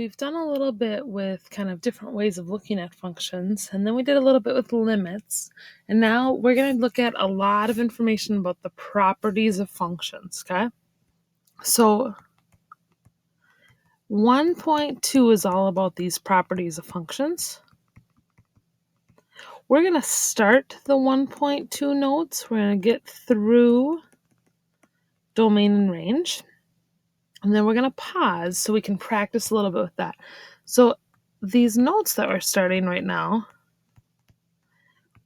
we've done a little bit with kind of different ways of looking at functions, and then we did a little bit with limits, and now we're going to look at a lot of information about the properties of functions, okay? So 1.2 is all about these properties of functions. We're going to start the 1.2 notes. We're going to get through domain and range. And then we're going to pause so we can practice a little bit with that. So these notes that we're starting right now,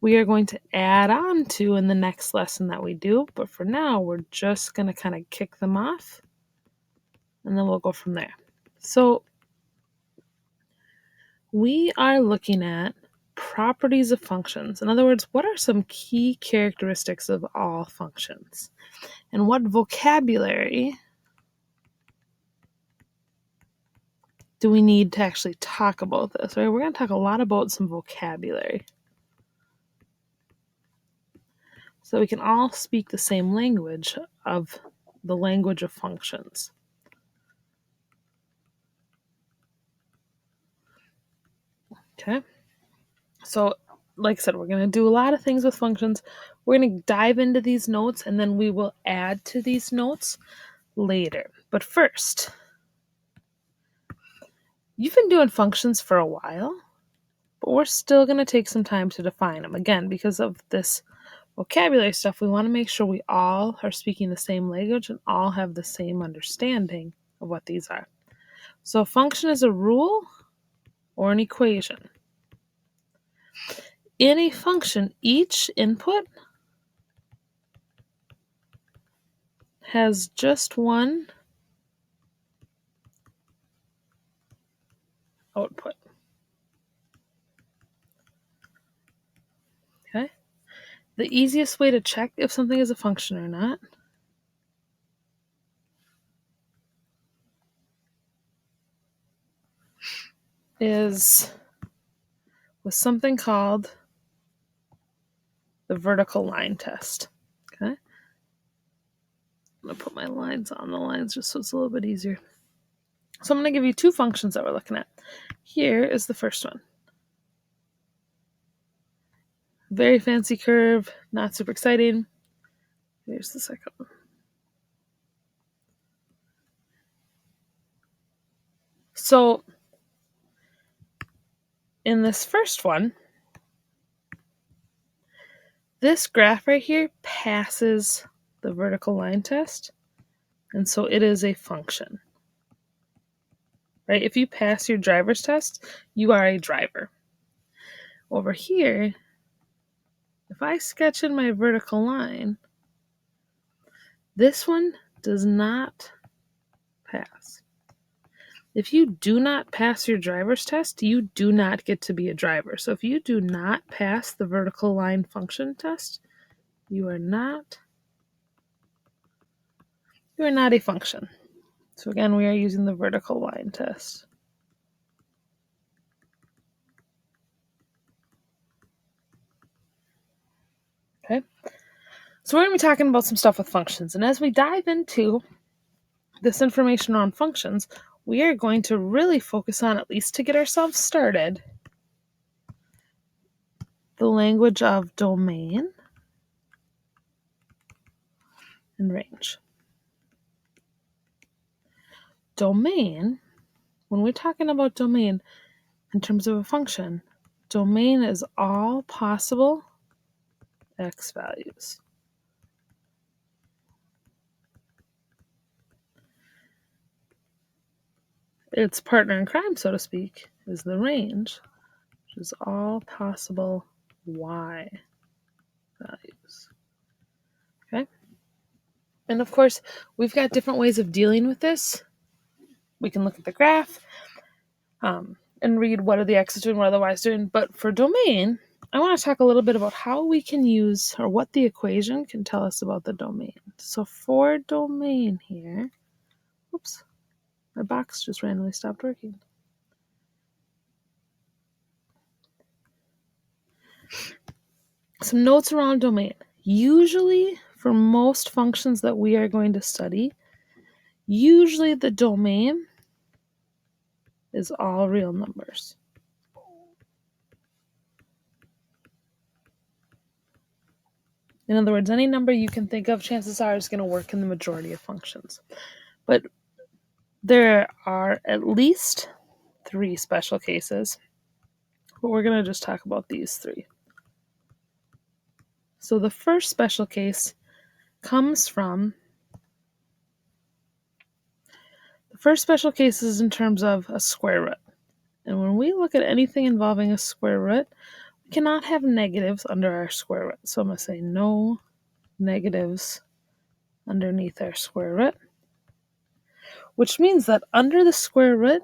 we are going to add on to in the next lesson that we do. But for now, we're just going to kind of kick them off. And then we'll go from there. So we are looking at properties of functions. In other words, what are some key characteristics of all functions? And what vocabulary do we need to actually talk about this, right? We're going to talk a lot about some vocabulary. So we can all speak the same language of the language of functions. Okay? So, like I said, we're going to do a lot of things with functions. We're going to dive into these notes, and then we will add to these notes later. But first, you've been doing functions for a while, but we're still going to take some time to define them. Again, because of this vocabulary stuff, we want to make sure we all are speaking the same language and all have the same understanding of what these are. So a function is a rule or an equation. In a function, each input has just one output. Okay? The easiest way to check if something is a function or not is with something called the vertical line test. Okay? I'm going to put my lines on the lines just so it's a little bit easier. So I'm going to give you two functions that we're looking at. Here is the first one. Very fancy curve, not super exciting. Here's the second one. So in this first one, this graph right here passes the vertical line test, and so it is a function. Right? If you pass your driver's test, you are a driver. Over here, if I sketch in my vertical line, this one does not pass. If you do not pass your driver's test, you do not get to be a driver. So if you do not pass the vertical line function test, you are not a function. So again, we are using the vertical line test. Okay, so we're going to be talking about some stuff with functions. And as we dive into this information on functions, we are going to really focus on, at least to get ourselves started, the language of domain and range. Domain, when we're talking about domain in terms of a function, domain is all possible x values. Its partner in crime, so to speak, is the range, which is all possible y values. Okay? And of course, we've got different ways of dealing with this. We can look at the graph and read what are the x's doing, what are the y's doing. But for domain, I want to talk a little bit about how we can use, or what the equation can tell us about the domain. So for domain here, oops, my box just randomly stopped working. Some notes around domain. Usually, for most functions that we are going to study, usually the domain is all real numbers. In other words, any number you can think of, chances are, is going to work in the majority of functions. But there are at least 3 special cases, but we're going to just talk about these 3. So the first special case comes from, the first special case is in terms of a square root. And when we look at anything involving a square root, we cannot have negatives under our square root. So I'm going to say no negatives underneath our square root, which means that under the square root,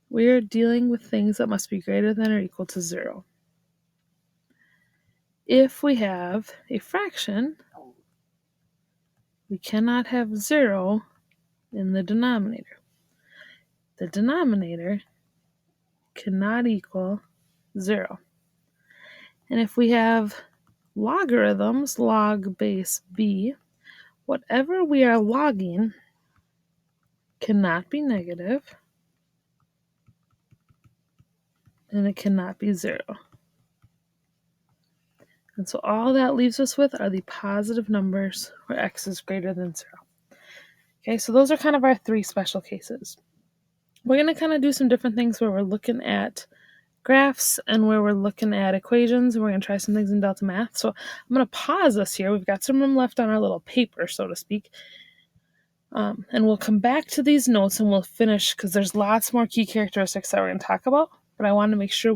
we are dealing with things that must be greater than or equal to 0. If we have a fraction, we cannot have 0 in the denominator. The denominator cannot equal 0. And if we have logarithms, log base b, whatever we are logging cannot be negative, and it cannot be 0. And so all that leaves us with are the positive numbers where x is greater than 0. Okay, so those are kind of our 3 special cases. We're going to kind of do some different things where we're looking at graphs and where we're looking at equations, and we're going to try some things in Delta Math. So I'm going to pause us here. We've got some room left on our little paper, so to speak. And we'll come back to these notes and we'll finish because there's lots more key characteristics that we're going to talk about, but I want to make sure